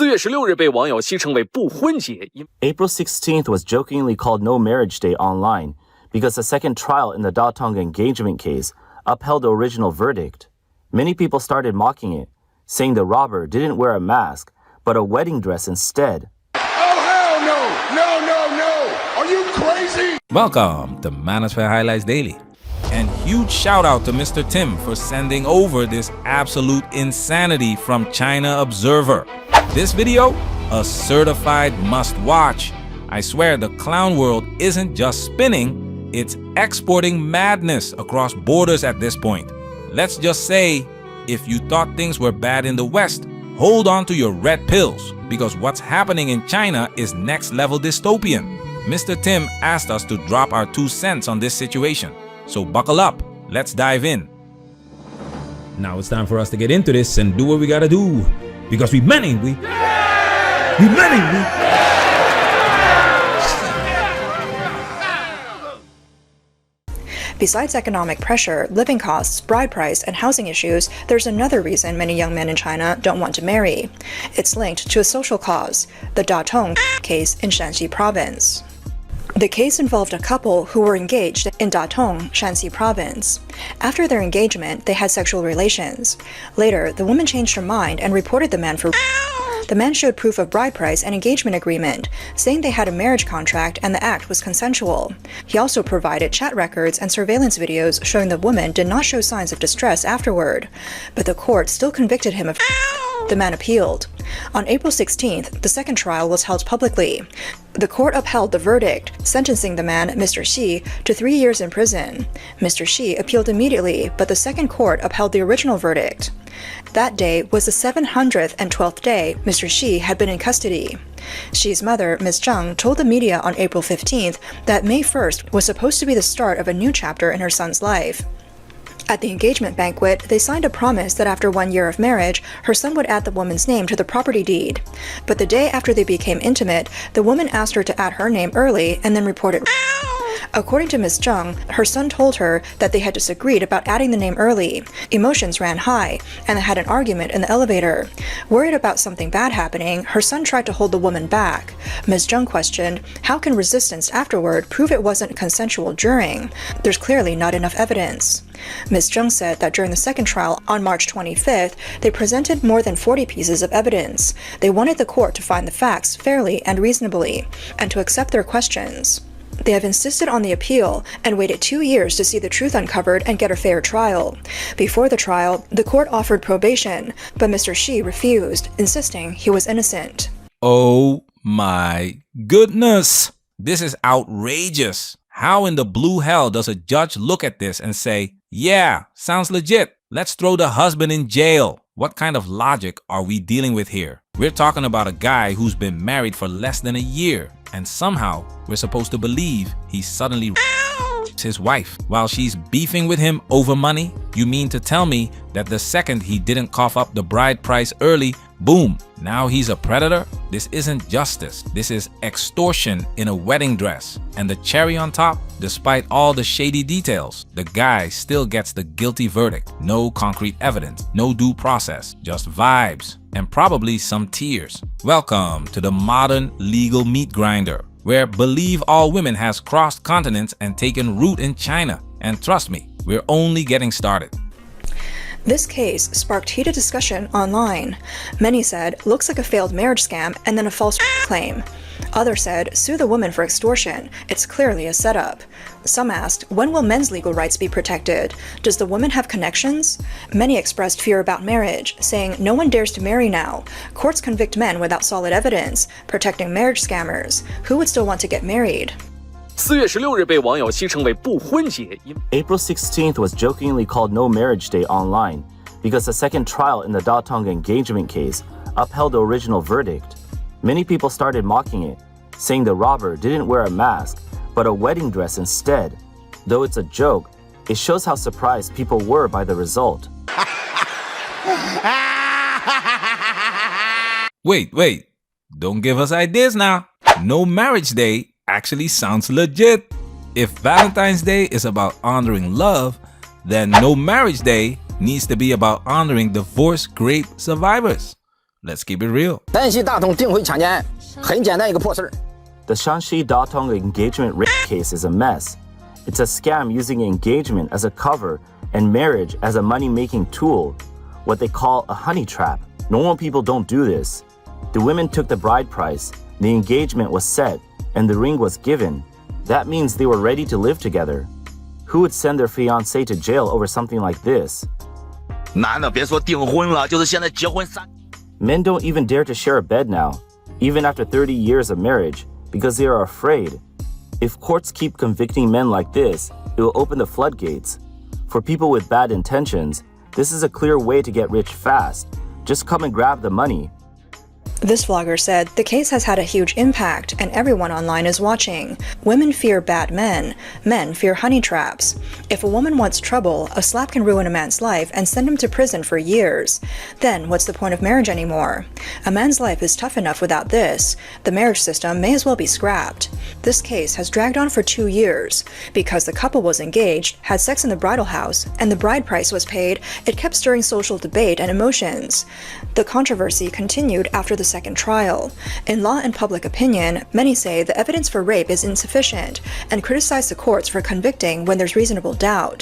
4月16日被网友戏称为不婚节。 April 16th was jokingly called No Marriage Day online because the second trial in the Datong engagement case upheld the original verdict. Many people started mocking it, saying the robber didn't wear a mask, but a wedding dress instead. Oh, hell no! No, no, no! Are you crazy? Welcome to Manosphere Highlights Daily. And huge shout out to Mr. Tim for sending over this absolute insanity from China Observer. This video, a certified must-watch. I swear the clown world isn't just spinning, it's exporting madness across borders at this point. Let's just say, if you thought things were bad in the West, hold on to your red pills, because what's happening in China is next-level dystopian. Mr. Tim asked us to drop our 2 cents on this situation. So buckle up, let's dive in. Now it's time for us to get into this and do what we gotta do. Because we many. Besides economic pressure, living costs, bride price, and housing issues, there's another reason many young men in China don't want to marry. It's linked to a social cause, the Datong case in Shanxi province. The case involved a couple who were engaged in Datong, Shanxi province. After their engagement, they had sexual relations. Later, the woman changed her mind and reported the man for. The man showed proof of bride price and engagement agreement, saying they had a marriage contract and the act was consensual. He also provided chat records and surveillance videos showing the woman did not show signs of distress afterward. But the court still convicted him of. The man appealed. On April 16th, the second trial was held publicly. The court upheld the verdict, sentencing the man, Mr. Xi, to 3 years in prison. Mr. Xi appealed immediately, but the second court upheld the original verdict. That day was the 712th day Mr. Xi had been in custody. Xi's mother, Ms. Zhang, told the media on April 15th that May 1st was supposed to be the start of a new chapter in her son's life. At the engagement banquet, they signed a promise that after 1 year of marriage, her son would add the woman's name to the property deed. But the day after they became intimate, the woman asked her to add her name early and then reported. According to Ms. Zhang, her son told her that they had disagreed about adding the name early. Emotions ran high, and they had an argument in the elevator. Worried about something bad happening, her son tried to hold the woman back. Ms. Zhang questioned, how can resistance afterward prove it wasn't consensual during? There's clearly not enough evidence. Ms. Zhang said that during the second trial on March 25th, they presented more than 40 pieces of evidence. They wanted the court to find the facts fairly and reasonably, and to accept their questions. They have insisted on the appeal and waited 2 years to see the truth uncovered and get a fair trial. Before the trial, the court offered probation, but Mr. Xi refused, insisting he was innocent. Oh my goodness! This is outrageous. How in the blue hell does a judge look at this and say, yeah, sounds legit. Let's throw the husband in jail. What kind of logic are we dealing with here? We're talking about a guy who's been married for less than a year, and somehow we're supposed to believe he suddenly his wife while she's beefing with him over money. You mean to tell me that the second he didn't cough up the bride price early, boom, now he's a predator? This isn't justice. This is extortion in a wedding dress. And the cherry on top, despite all the shady details, the guy still gets the guilty verdict. No concrete evidence, no due process, just vibes, and probably some tears. Welcome to the modern legal meat grinder, where Believe All Women has crossed continents and taken root in China. And trust me, we're only getting started. This case sparked heated discussion online. Many said, looks like a failed marriage scam and then a false claim. Others said, sue the woman for extortion. It's clearly a setup. Some asked, when will men's legal rights be protected? Does the woman have connections? Many expressed fear about marriage, saying no one dares to marry now. Courts convict men without solid evidence, protecting marriage scammers. Who would still want to get married? 4月16日被网友戏称为不婚节。 April 16th was jokingly called No Marriage Day online because the second trial in the Datong engagement case upheld the original verdict. Many people started mocking it, saying the robber didn't wear a mask, but a wedding dress instead. Though it's a joke, it shows how surprised people were by the result. Wait, don't give us ideas now. No Marriage Day actually sounds legit. If Valentine's Day is about honoring love, then No Marriage Day needs to be about honoring divorce rape survivors. Let's keep it real. 山西大同定回强奸，很简单一个破事儿。 The Shanxi Datong engagement rape case is a mess. It's a scam using engagement as a cover and marriage as a money-making tool, what they call a honey trap. Normal people don't do this. The women took the bride price, the engagement was set, and the ring was given. That means they were ready to live together. Who would send their fiancé to jail over something like this? 男的别说订婚了，就是现在结婚3。 Men don't even dare to share a bed now, even after 30 years of marriage, because they are afraid. If courts keep convicting men like this, it will open the floodgates. For people with bad intentions, this is a clear way to get rich fast. Just come and grab the money. This vlogger said the case has had a huge impact and everyone online is watching. Women fear bad men. Men fear honey traps. If a woman wants trouble, a slap can ruin a man's life and send him to prison for years. Then what's the point of marriage anymore? A man's life is tough enough without this. The marriage system may as well be scrapped. This case has dragged on for 2 years. Because the couple was engaged, had sex in the bridal house, and the bride price was paid, it kept stirring social debate and emotions. The controversy continued after the second trial. In law and public opinion, many say the evidence for rape is insufficient and criticize the courts for convicting when there's reasonable doubt.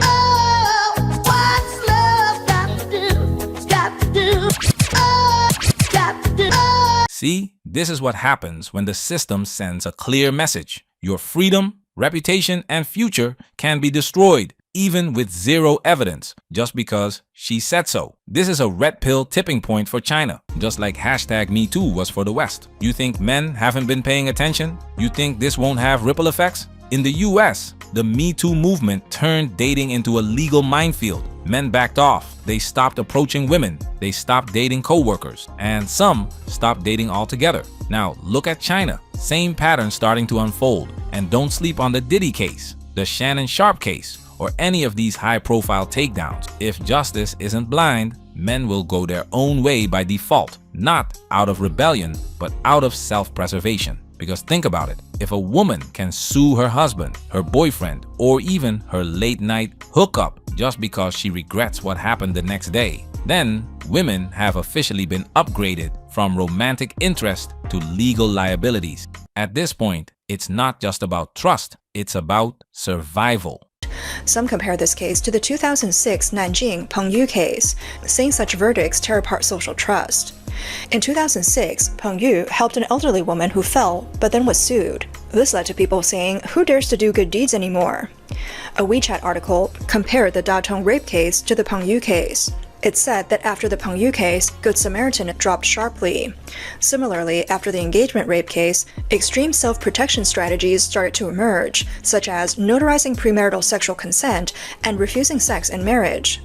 See, this is what happens when the system sends a clear message. Your freedom, reputation, and future can be destroyed, even with zero evidence, just because she said so. This is a red pill tipping point for China, just like #MeToo was for the West. You think men haven't been paying attention? You think this won't have ripple effects? In the US, the Me Too movement turned dating into a legal minefield. Men backed off. They stopped approaching women. They stopped dating co-workers. And some stopped dating altogether. Now, look at China. Same pattern starting to unfold. And don't sleep on the Diddy case, the Shannon Sharp case, or any of these high-profile takedowns. If justice isn't blind, men will go their own way by default, not out of rebellion, but out of self-preservation. Because think about it, if a woman can sue her husband, her boyfriend, or even her late-night hookup just because she regrets what happened the next day, then women have officially been upgraded from romantic interest to legal liabilities. At this point, it's not just about trust, it's about survival. Some compare this case to the 2006 Nanjing Peng Yu case, saying such verdicts tear apart social trust. In 2006, Peng Yu helped an elderly woman who fell but then was sued. This led to people saying, "Who dares to do good deeds anymore?" A WeChat article compared the Datong rape case to the Peng Yu case. It said that after the Peng Yu case, Good Samaritan dropped sharply. Similarly, after the engagement rape case, extreme self-protection strategies started to emerge, such as notarizing premarital sexual consent and refusing sex in marriage.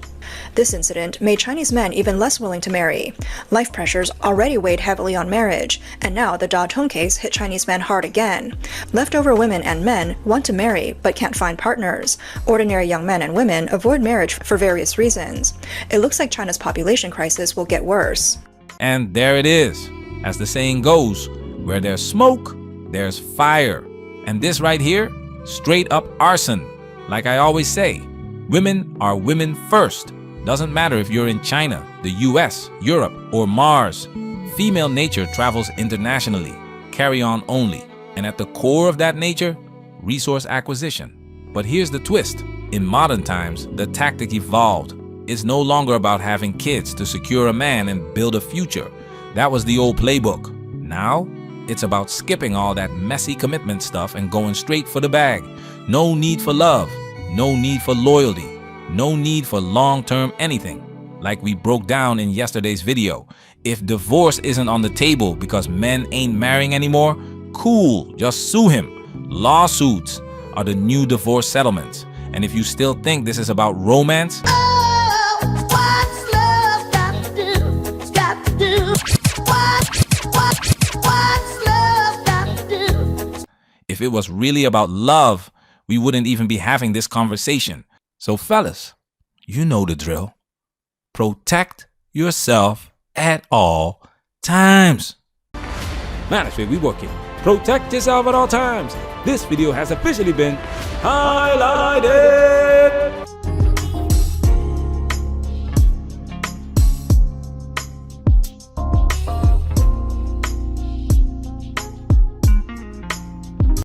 This incident made Chinese men even less willing to marry. Life pressures already weighed heavily on marriage, and now the Datong case hit Chinese men hard again. Leftover women and men want to marry but can't find partners. Ordinary young men and women avoid marriage for various reasons. It looks like China's population crisis will get worse. And there it is. As the saying goes, where there's smoke, there's fire. And this right here, straight up arson. Like I always say, women are women first. Doesn't matter if you're in China, the US, Europe, or Mars. Female nature travels internationally, carry on only. And at the core of that nature, resource acquisition. But here's the twist. In modern times, the tactic evolved. It's no longer about having kids to secure a man and build a future. That was the old playbook. Now, it's about skipping all that messy commitment stuff and going straight for the bag. No need for love, no need for loyalty. No need for long-term anything. Like we broke down in yesterday's video. If divorce isn't on the table because men ain't marrying anymore, cool, just sue him. Lawsuits are the new divorce settlements. And if you still think this is about romance, if it was really about love, we wouldn't even be having this conversation. So fellas, you know the drill. Protect yourself at all times. Management, we working. Protect yourself at all times. This video has officially been highlighted.